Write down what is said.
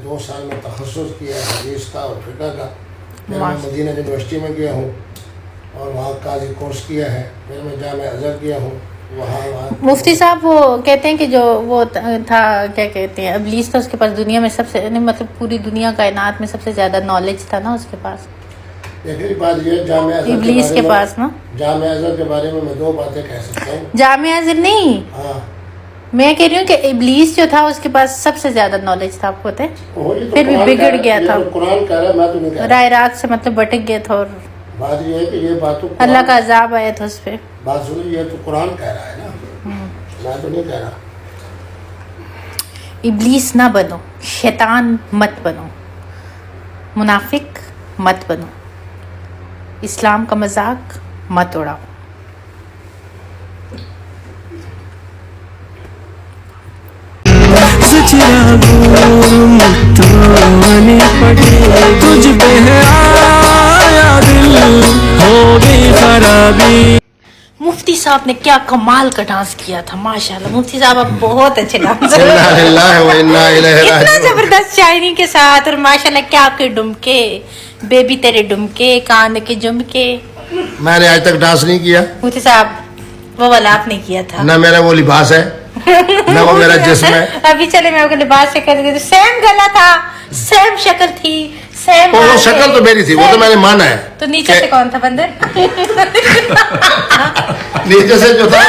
2 साल में तखस्सुस किया हदीस का और फिक़ह का। फिर मैं मदीना यूनिवर्सिटी में गया हूँ और वहाँ काजी कोर्स किया है। फिर मैं जामिया अज़हर गया हूँ वहाँ। मुफ्ती साहब वो कहते हैं कि जो वो था क्या कहते हैं इब्लीस था, उसके पास दुनिया में सबसे मतलब पूरी दुनिया कायनात में सबसे ज़्यादा नॉलेज था ना उसके पास। देखिए बात ये जामिया अज़हर इब्लीस के पास ना, जामिया अज़हर के बारे में मैं 2 बातें कह सकता हूँ। जामिया अज़हर नहीं, हाँ मैं कह रही हूँ कि इब्लीस जो था उसके पास सबसे ज्यादा नॉलेज था, आपको पता है। तो फिर भी बिगड़ गया था, कुरान कह रहा है, मैं तो नहीं कह रहा। राय रात से मतलब भटक गया था और बात ये है कि ये बात तो अल्लाह का अजाब आया था उस पे। बात सुनिए, ये तो कुरान कह रहा है ना, मैं तो नहीं कह रहा। इब्लीस ना बनो, शैतान मत बनो, मुनाफिक मत बनो, इस्लाम का मजाक मत उड़ाओ। तुझ पे है आया दिल, हो गई खराबी। मुफ्ती साहब ने क्या कमाल का डांस किया था, माशाल्लाह। मुफ्ती साहब आप बहुत अच्छे डांसर इतना जबरदस्त शायरी के साथ, और माशाल्लाह क्या आपके डुमके, बेबी तेरे डुमके, कान के झुमके। मैंने आज तक डांस नहीं किया मुफ्ती साहब, वो वाला आपने किया था ना, मेरा वो लिबास है ना वो मेरा जिस्म है। अभी चले मैं आपको लिबास से कर दी, सेम गला था, सेम शक्ल थी, सेम। वो शक्ल तो मेरी थी, वो तो मैंने माना है। तो नीचे से कौन था बंदर? नीचे से जो था